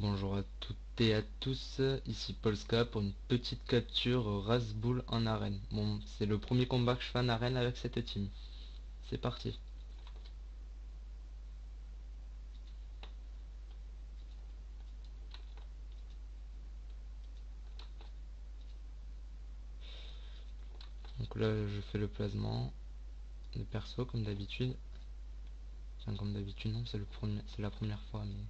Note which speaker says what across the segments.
Speaker 1: Bonjour à toutes et à tous, ici Polska pour une petite capture Razboul en arène. Bon, c'est le premier combat que je fais en arène avec cette team. C'est parti. Donc là, je fais le placement de perso comme d'habitude. Enfin, comme d'habitude, non, c'est la première fois, mais...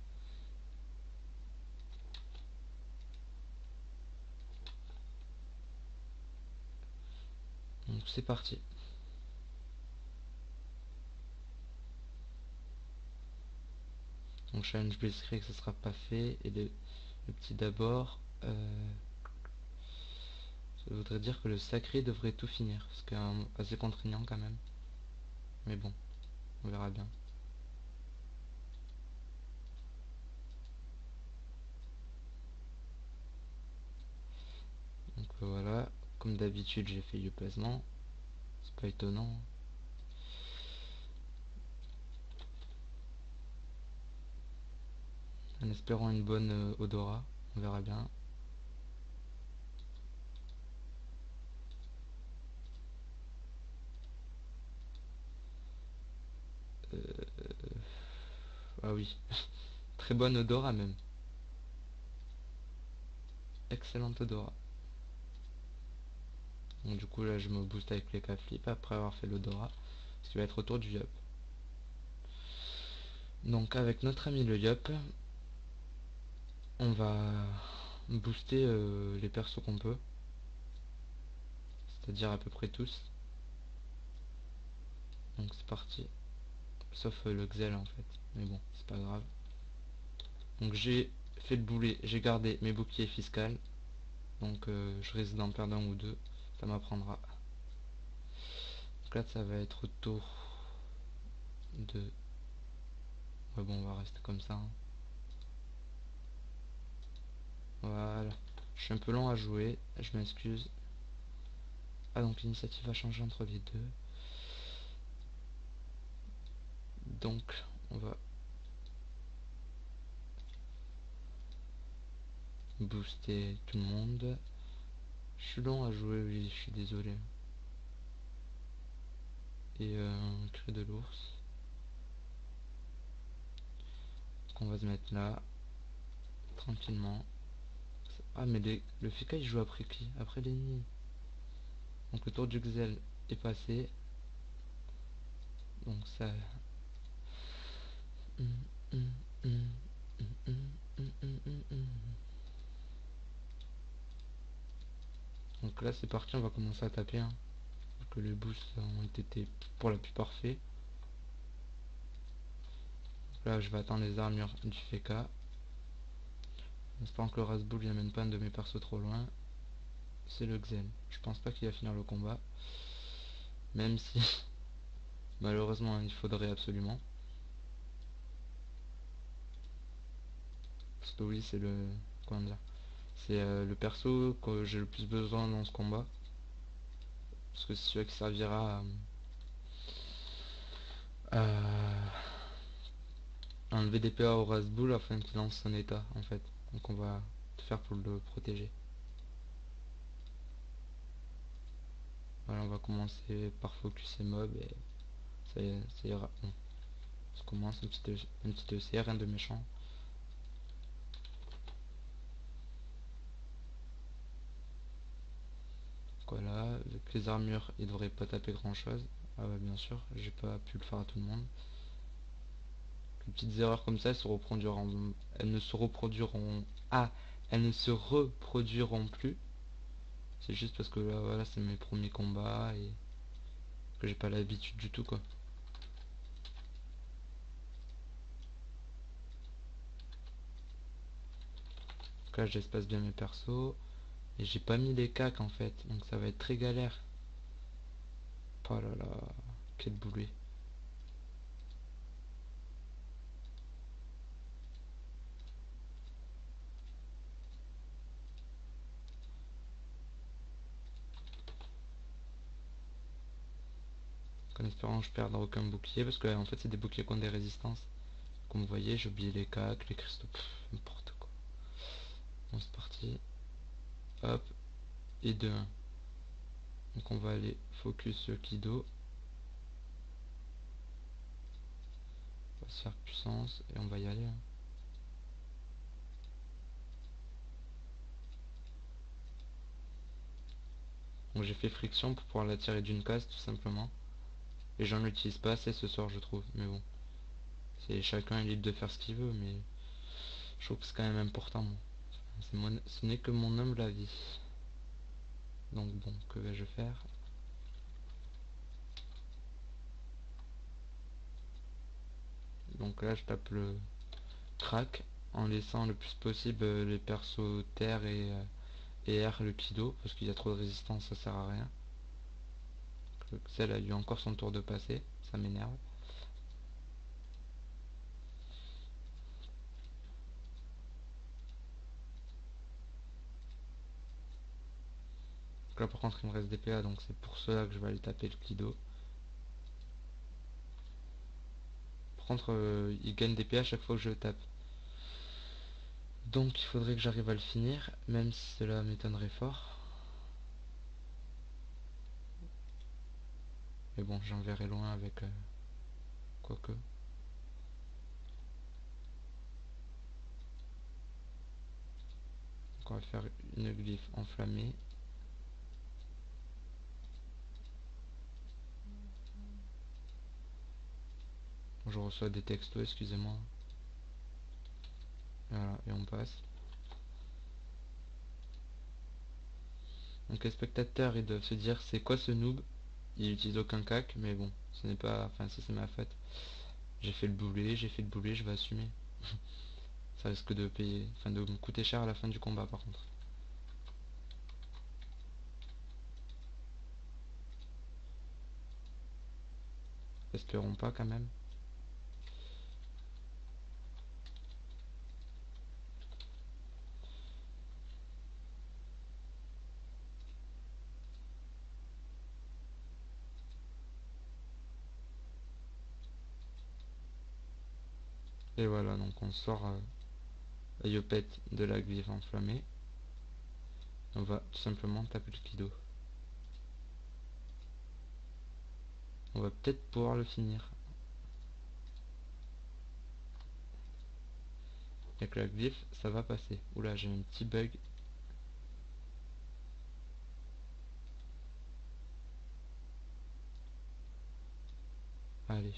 Speaker 1: Donc c'est parti. Donc challenge Blitzkrieg, ça sera pas fait. Et le petit d'abord... ça voudrait dire que le sacré devrait tout finir. Ce qui est assez contraignant quand même. Mais bon, on verra bien. Donc voilà, comme d'habitude j'ai fait le placement, c'est pas étonnant. En espérant une bonne odorat, on verra bien. Ah oui, très bonne odorat même. Excellente odorat. Donc du coup là je me booste avec les flip après avoir fait l'odorat, ce qui va être autour du yop. Donc avec notre ami le yop, on va booster les persos qu'on peut, c'est-à-dire à peu près tous. Donc c'est parti, sauf le Xel en fait, mais bon c'est pas grave. Donc j'ai fait le boulet, j'ai gardé mes boucliers fiscales, donc je risque d'en perdre un ou deux, ça m'apprendra. Donc là ça va être autour de... Ouais bon on va rester comme ça, hein. Voilà. Je suis un peu lent à jouer, je m'excuse. Ah donc l'initiative va changer entre les deux. Donc on va booster tout le monde. Je suis lent à jouer, oui, je suis désolé. Et un cri de l'ours. Donc on va se mettre là, tranquillement. Ah mais le Fika il joue après qui? Après l'ennemi. Donc le tour du Xel est passé. Donc ça... Donc là c'est parti, on va commencer à taper, hein. Que les boosts ont été pour la plupart faits. Là je vais attendre les armures du Feka. J'espère que le Razboul n'amène pas un de mes persos trop loin. C'est le Xen. Je pense pas qu'il va finir le combat. Même si malheureusement il faudrait absolument. Parce que oui c'est le... Comment dire, c'est le perso que j'ai le plus besoin dans ce combat. Parce que c'est celui qui servira à enlever des PA au Razboul afin qu'il lance son état en fait. Donc on va tout faire pour le protéger. Voilà, on va commencer par focus et mob et ça ira. Bon, on commence un petit EC, rien de méchant. Voilà, avec les armures, il devrait pas taper grand chose. Ah bah bien sûr, j'ai pas pu le faire à tout le monde. Les petites erreurs comme ça, elles se reproduiront. Elles ne se reproduiront. Ah, elles ne se reproduiront plus. C'est juste parce que là, voilà, c'est mes premiers combats et que j'ai pas l'habitude du tout quoi. Donc là, j'espace bien mes persos. Et j'ai pas mis les cacs en fait, donc ça va être très galère. Oh là là, quel boulet. En espérant que je perde aucun bouclier, parce que en fait c'est des boucliers qui ont des résistances. Comme vous voyez, j'ai oublié les cacs, les cristaux, n'importe quoi. et de 1. Donc on va aller focus sur Kido. On va se faire puissance et on va y aller. Hein. Donc j'ai fait friction pour pouvoir la tirer d'une case tout simplement. Et j'en utilise pas assez ce soir je trouve. Mais bon. C'est chacun est libre de faire ce qu'il veut, mais je trouve que c'est quand même important. Ce n'est que mon humble avis. Donc bon, que vais-je faire? Donc là je tape le crack en laissant le plus possible les persos terre et air le Kido, parce qu'il y a trop de résistance, ça sert à rien. Celle a eu encore son tour de passer, ça m'énerve. Donc là par contre il me reste des PA, donc c'est pour cela que je vais aller taper le Kido. Par contre il gagne des PA à chaque fois que je le tape. Donc il faudrait que j'arrive à le finir, même si cela m'étonnerait fort. Mais bon, j'en verrai loin avec quoique. Donc on va faire une glyphe enflammée. Je reçois des textos, excusez-moi. Voilà, et on passe. Donc les spectateurs ils doivent se dire c'est quoi ce noob? Il utilise aucun cac, mais bon, ce n'est pas. Enfin si c'est ma faute. J'ai fait le boulet, je vais assumer. Ça risque de payer. Enfin de me coûter cher à la fin du combat par contre. Espérons pas quand même. Et voilà, donc on sort Yopet de la glyphe enflammée. On va tout simplement taper le Kido. On va peut-être pouvoir le finir. Avec la glyphe, ça va passer. Oula, j'ai un petit bug. Allez,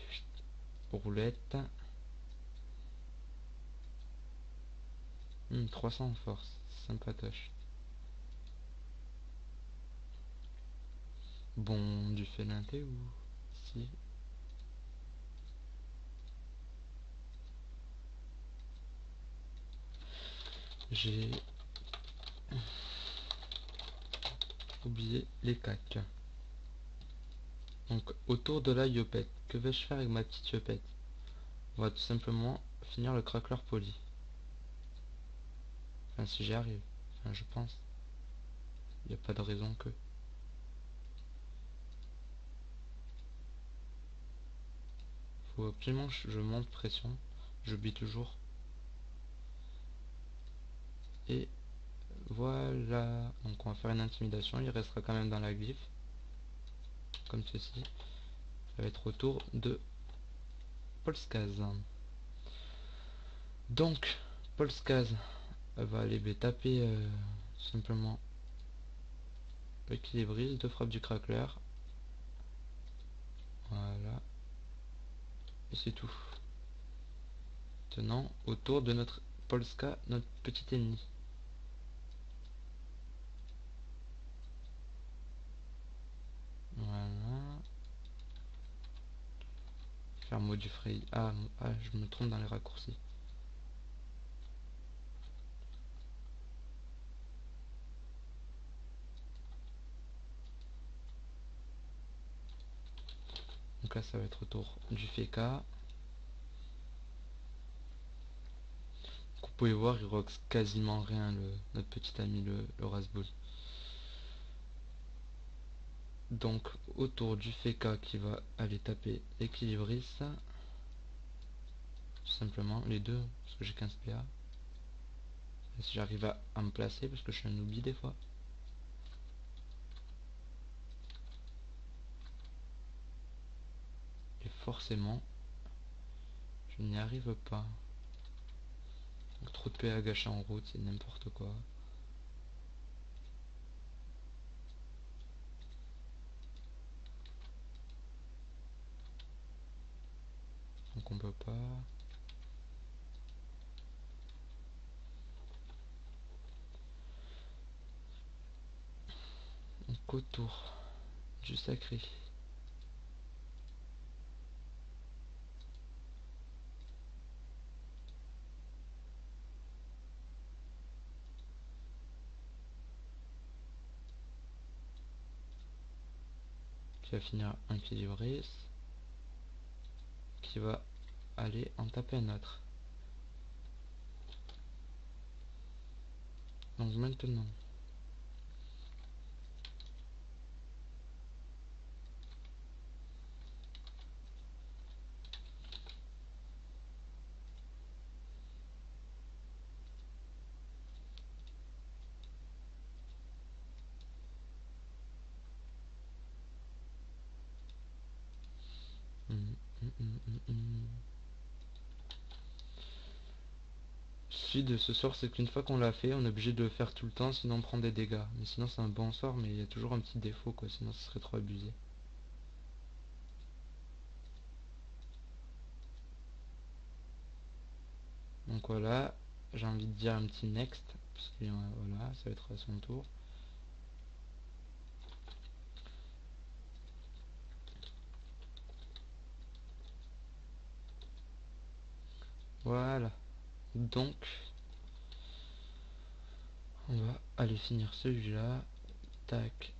Speaker 1: roulette. 300 en force, sympatoche. Bon, du félinté ou... Si. J'ai oublié les cacs. Donc, autour de la Yopette, que vais-je faire avec ma petite Yopette? On va tout simplement finir le craqueleur poli. Enfin, si j'y arrive. Enfin, je pense. Il n'y a pas de raison que... Faut absolument que je monte pression. J'oublie toujours. Et voilà. Donc on va faire une intimidation. Il restera quand même dans la glyphe. Comme ceci. Ça va être au tour de Polskaz. Donc, Polskaz va aller taper simplement l'équilibriste de frappe du craqueleur. Voilà. Et c'est tout. Maintenant, autour de notre Polska, notre petit ennemi. Voilà. Faire mot du fray. Ah, je me trompe dans les raccourcis. Donc là, ça va être autour du Feka. Vous pouvez voir, il roxe quasiment rien, notre petit ami, le Rasbull. Donc, autour du Feka qui va aller taper l'équilibriste. Tout simplement, les deux, parce que j'ai 15 PA. Et si j'arrive à me placer, parce que je suis un oubli des fois. forcément, je n'y arrive pas. Donc, trop de PA gâchés en route, c'est n'importe quoi. Donc on peut pas. Donc autour du sacré. Qui va finir équilibré. Qui va aller en taper un autre. Donc maintenant. Le souci de ce sort, c'est qu'une fois qu'on l'a fait, on est obligé de le faire tout le temps, sinon on prend des dégâts. Mais sinon c'est un bon sort, mais il y a toujours un petit défaut, quoi, sinon ce serait trop abusé. Donc voilà, j'ai envie de dire un petit next, parce que voilà, ça va être à son tour. Voilà, donc on va aller finir celui-là. Tac,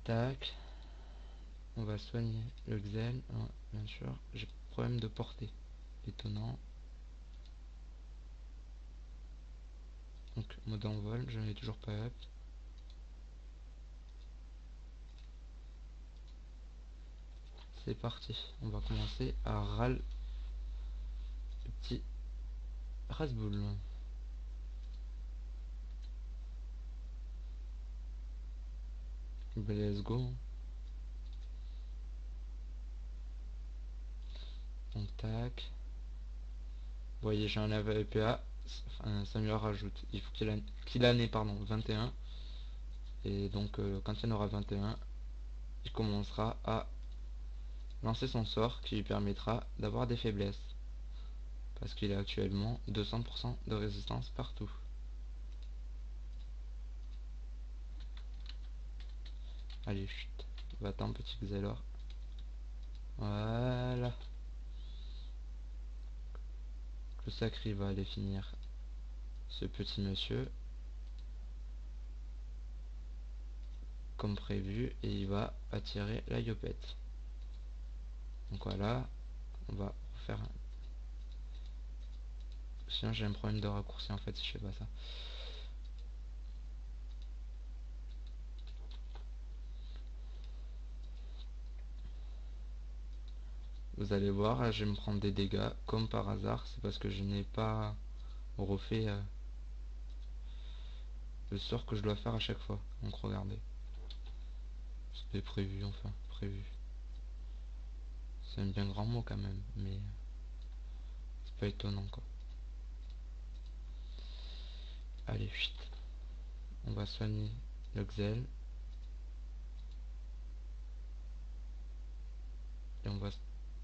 Speaker 1: tac. On va soigner le Xel, hein, bien sûr. J'ai problème de portée. Étonnant. Donc mode envol, je n'ai toujours pas up. C'est parti. On va commencer à ral le petit Rasboul. Let's go. On tac. Vous voyez, j'ai un AVPA. Enfin, ça me rajoute. Il faut qu'il en ait, pardon, 21. Et donc, quand il en aura 21, il commencera à lancer son sort qui lui permettra d'avoir des faiblesses. Parce qu'il a actuellement 200% de résistance partout. Allez, chut. Va-t'en, petit Xelor. Voilà. Le sacré va aller finir ce petit monsieur. Comme prévu. Et il va attirer la yopette. Donc voilà. On va refaire... Sinon j'ai un problème de raccourci en fait si je fais pas ça. Vous allez voir, là je vais me prendre des dégâts comme par hasard. C'est parce que je n'ai pas refait le sort que je dois faire à chaque fois. Donc regardez. C'était prévu, enfin, prévu. C'est un bien grand mot quand même, mais c'est pas étonnant quoi. Allez, chut. On va soigner le Xel. Et on va se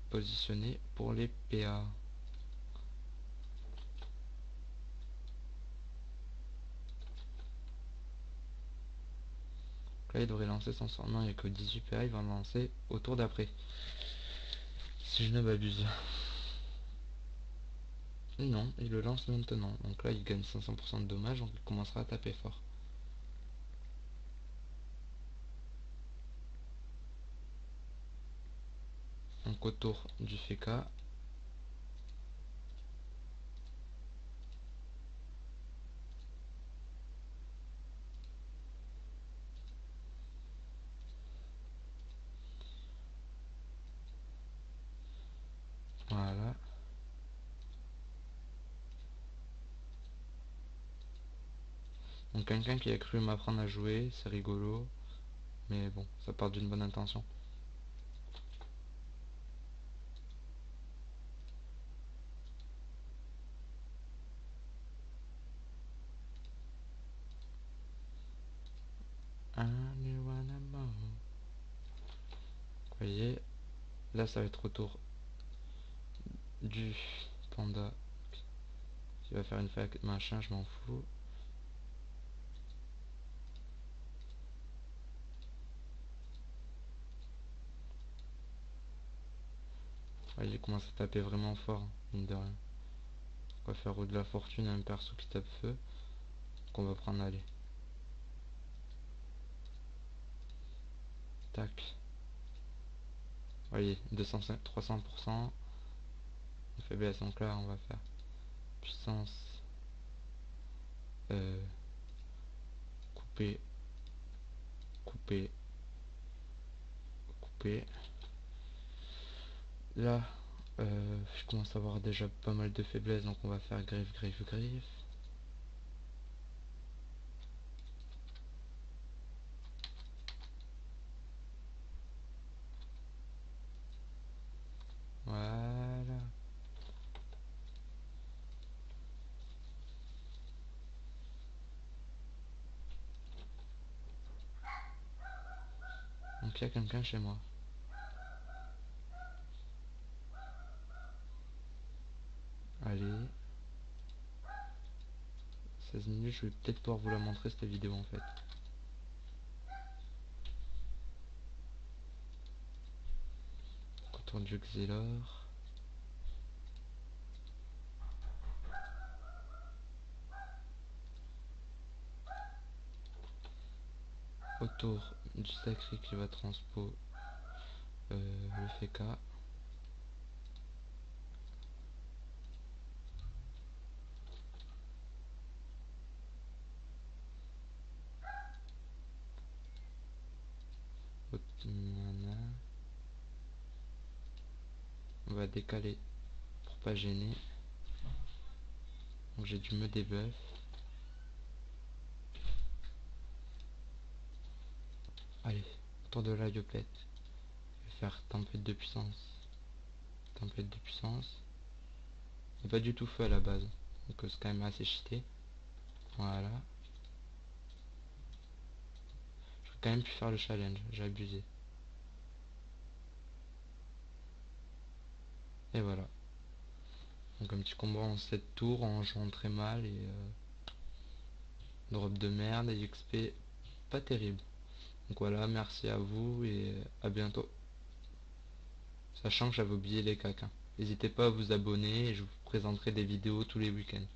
Speaker 1: positionner pour les PA. Là il devrait lancer son sort. Non, il n'y a que 18 PA, il va le lancer au tour d'après. Si je ne m'abuse. Non, il le lance maintenant. Donc là il gagne 500% de dommages, donc il commencera à taper fort. Donc autour du FK. Voilà. Donc quelqu'un qui a cru m'apprendre à jouer, c'est rigolo. Mais bon, ça part d'une bonne intention. Vous voyez, là ça va être au tour du panda qui va faire une fac machin, je m'en fous. Vous voyez, il commence à taper vraiment fort, mine de rien. On va faire roue de la fortune à un perso qui tape feu, qu'on va prendre aller. Tac. Vous voyez, 205, 300%. Faiblesse, donc là on va faire puissance couper, couper, couper. Là, je commence à avoir déjà pas mal de faiblesses, donc on va faire griffe, griffe, griffe. Voilà. Donc il y a quelqu'un chez moi. Allez. 16 minutes, je vais peut-être pouvoir vous la montrer cette vidéo en fait. Contour du Xelor. Autour du sacré qui va transpo le FK. On va décaler pour pas gêner. Donc j'ai dû me debuff. Allez, autour de la diopète. Je vais faire tempête de puissance. Tempête de puissance. Il n'est pas du tout feu à la base. Donc c'est quand même assez cheaté. Voilà. J'aurais quand même pu faire le challenge. J'ai abusé. Et voilà. Donc un petit combat en 7 tours en jouant très mal et drop de merde et XP pas terrible. Donc voilà, merci à vous et à bientôt. Sachant que j'avais oublié les cacs. N'hésitez pas à vous abonner et je vous présenterai des vidéos tous les week-ends.